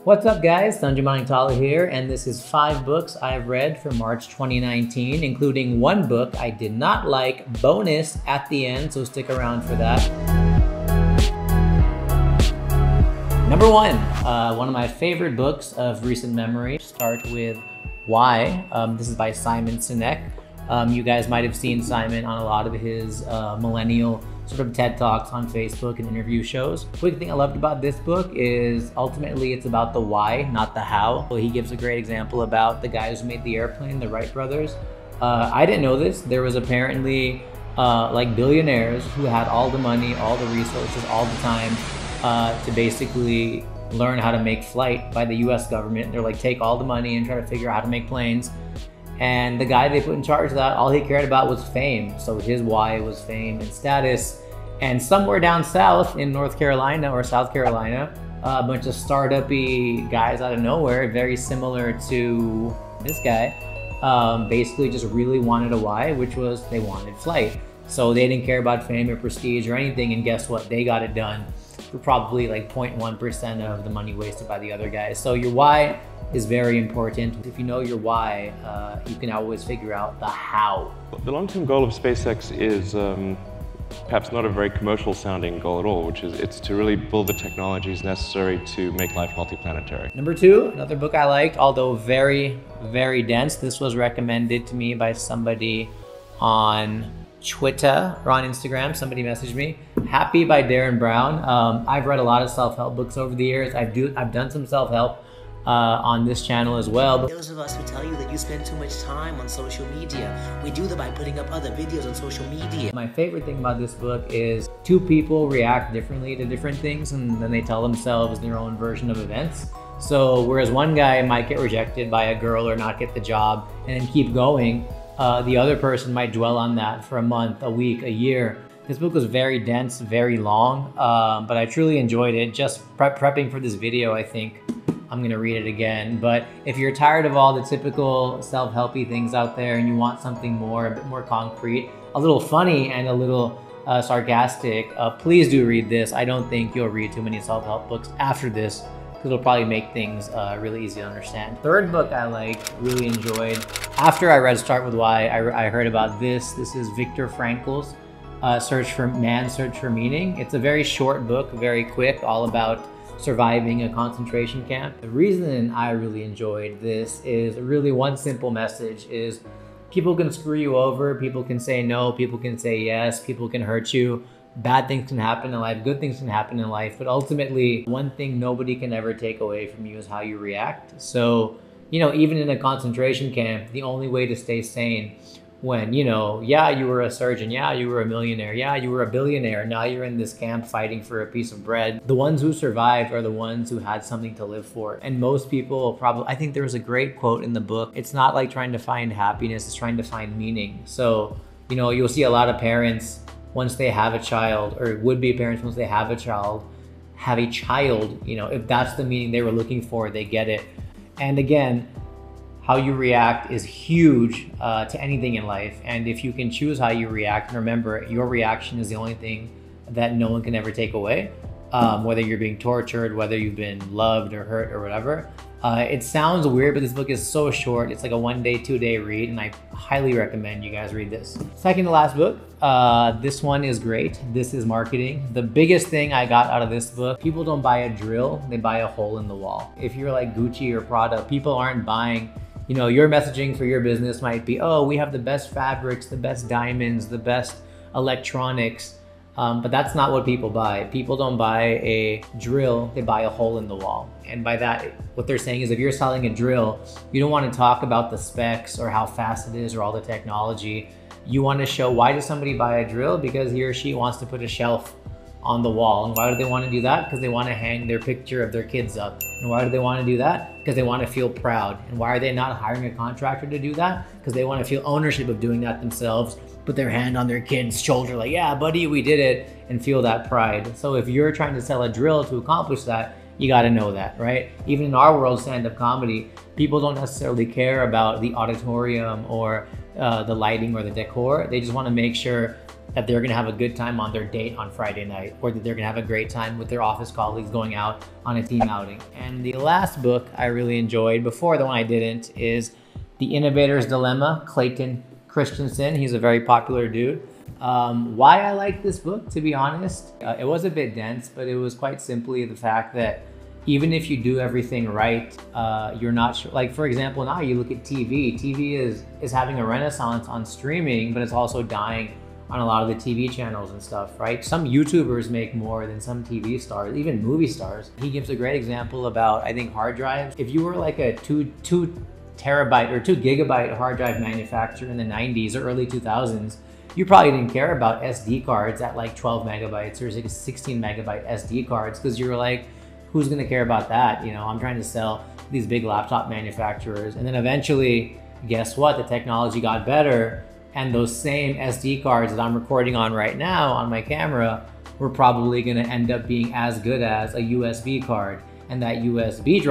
What's up guys, Sanjay Manaktala here, and this is 5 books I've read for March 2019, including 1 book I did not like, bonus at the end, so stick around for that. Number 1, one of my favorite books of recent memory. Start with Why. This is by Simon Sinek. You guys might have seen Simon on a lot of his millennial sort of TED Talks on Facebook and interview shows. Quick thing I loved about this book is ultimately it's about the why, not the how. So he gives a great example about the guys who made the airplane, the Wright brothers. I didn't know this. There was apparently like billionaires who had all the money, all the resources, all the time to basically learn how to make flight by the US government. They're like, take all the money and try to figure out how to make planes. And the guy they put in charge of that, all he cared about was fame. So his why was fame and status. And somewhere down south in North Carolina or South Carolina, a bunch of startup-y guys out of nowhere, very similar to this guy, basically just really wanted a why, which was they wanted flight. So they didn't care about fame or prestige or anything, and guess what? They got it done for probably like 0.1% of the money wasted by the other guys. So your why is very important. If you know your why, you can always figure out the how. The long-term goal of SpaceX is perhaps not a very commercial sounding goal at all, which is it's to really build the technologies necessary to make life multiplanetary. Number 2, another book I liked, although very, very dense. This was recommended to me by somebody on Twitter or on Instagram. Somebody messaged me. Happy by Darren Brown. I've read a lot of self-help books over the years. I've done some self-help on this channel as well. Those of us who tell you that you spend too much time on social media, we do that by putting up other videos on social media. My favorite thing about this book is 2 people react differently to different things, and then they tell themselves their own version of events. So whereas one guy might get rejected by a girl or not get the job and then keep going, the other person might dwell on that for a month, a week, a year. This book was very dense, very long, but I truly enjoyed it. Just prepping for this video, I think I'm gonna read it again. But if you're tired of all the typical self-helpy things out there and you want something more, a bit more concrete, a little funny and a little sarcastic, please do read this. I don't think you'll read too many self-help books after this, because it'll probably make things really easy to understand. Third book I liked, really enjoyed. After I read Start With Why, I heard about this. This is Viktor Frankl's Search for Meaning. It's a very short book, very quick, all about surviving a concentration camp. The reason I really enjoyed this is really one simple message is people can screw you over, people can say no, people can say yes, people can hurt you. Bad things can happen in life, good things can happen in life, but ultimately one thing nobody can ever take away from you is how you react. So, you know, even in a concentration camp, the only way to stay sane when, you know, yeah, you were a surgeon, yeah, you were a millionaire, yeah, you were a billionaire, now you're in this camp fighting for a piece of bread. The ones who survived are the ones who had something to live for. And most people probably, I think there was a great quote in the book, it's not like trying to find happiness, it's trying to find meaning. So, you know, you'll see a lot of parents, once they have a child, or would-be parents, once they have a child, you know, if that's the meaning they were looking for, they get it. And again, how you react is huge to anything in life. And if you can choose how you react, and remember, your reaction is the only thing that no one can ever take away, whether you're being tortured, whether you've been loved or hurt or whatever. It sounds weird, but this book is so short. It's like a 1-day, 2-day read, and I highly recommend you guys read this. Second to last book, this one is great. This is Marketing. The biggest thing I got out of this book, people don't buy a drill, they buy a hole in the wall. If you're like Gucci or Prada, people aren't buying, you know, your messaging for your business might be, oh, we have the best fabrics, the best diamonds, the best electronics. But that's not what people buy. People don't buy a drill, they buy a hole in the wall. And by that, what they're saying is if you're selling a drill, you don't want to talk about the specs or how fast it is or all the technology. You want to show, why does somebody buy a drill? Because he or she wants to put a shelf on the wall. And why do they want to do that? Because they want to hang their picture of their kids up. And why do they want to do that? Because they want to feel proud. And why are they not hiring a contractor to do that? Because they want to feel ownership of doing that themselves, put their hand on their kid's shoulder like, yeah, buddy, we did it, and feel that pride. So if you're trying to sell a drill to accomplish that, you got to know that, right? Even in our world, stand-up comedy, people don't necessarily care about the auditorium or the lighting or the decor. They just want to make sure that they're gonna have a good time on their date on Friday night, or that they're gonna have a great time with their office colleagues going out on a team outing. And the last book I really enjoyed before the one I didn't is The Innovator's Dilemma, Clayton Christensen. He's a very popular dude. Why I like this book, to be honest, it was a bit dense, but it was quite simply the fact that even if you do everything right, you're not sure. Like, for example, now you look at TV. TV is having a renaissance on streaming, but it's also dying on a lot of the TV channels and stuff, right? Some YouTubers make more than some TV stars, even movie stars. He gives a great example about, I think, hard drives. If you were like a two terabyte or 2 gigabyte hard drive manufacturer in the 90s or early 2000s, you probably didn't care about SD cards at like 12 megabytes or like 16 megabyte SD cards, because you were like, who's gonna care about that? You know, I'm trying to sell these big laptop manufacturers. And then eventually, guess what? The technology got better, and those same SD cards that I'm recording on right now on my camera were probably gonna end up being as good as a USB card. And that USB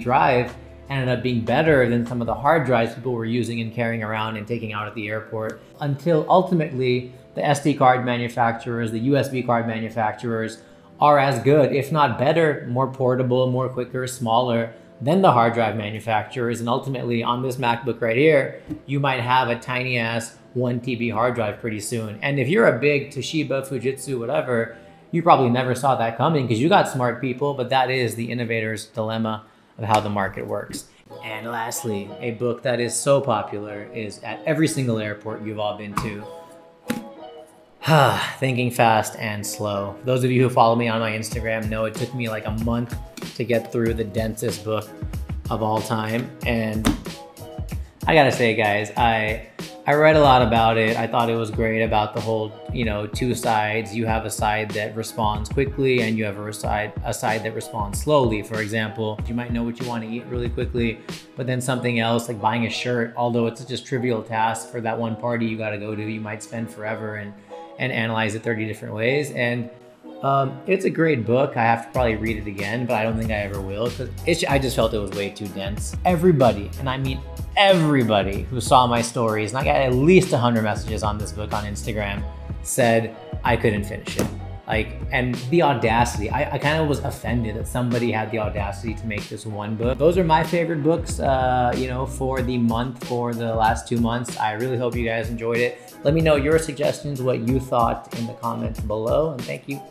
drive ended up being better than some of the hard drives people were using and carrying around and taking out at the airport, until ultimately the SD card manufacturers, the USB card manufacturers are as good, if not better, more portable, more quicker, smaller than the hard drive manufacturers. And ultimately on this MacBook right here, you might have a tiny ass 1 TB hard drive pretty soon. And if you're a big Toshiba, Fujitsu, whatever, you probably never saw that coming because you got smart people, but that is the innovator's dilemma of how the market works. And lastly, a book that is so popular is At Every Single Airport You've All Been To. Thinking Fast and Slow. Those of you who follow me on my Instagram know it took me like a month to get through the densest book of all time. And I gotta say, guys, I read a lot about it. I thought it was great about the whole, you know, 2 sides. You have a side that responds quickly and you have a side that responds slowly. For example, you might know what you want to eat really quickly, but then something else like buying a shirt, although it's just a trivial task for that one party you gotta go to, you might spend forever and analyze it 30 different ways. And it's a great book. I have to probably read it again, but I don't think I ever will, because I just felt it was way too dense. Everybody, and I mean everybody who saw my stories, and I got at least 100 messages on this book on Instagram, said I couldn't finish it. Like, and the audacity, I kind of was offended that somebody had the audacity to make this one book. Those are my favorite books, you know, for the month, for the last 2 months. I really hope you guys enjoyed it. Let me know your suggestions, what you thought in the comments below, and thank you.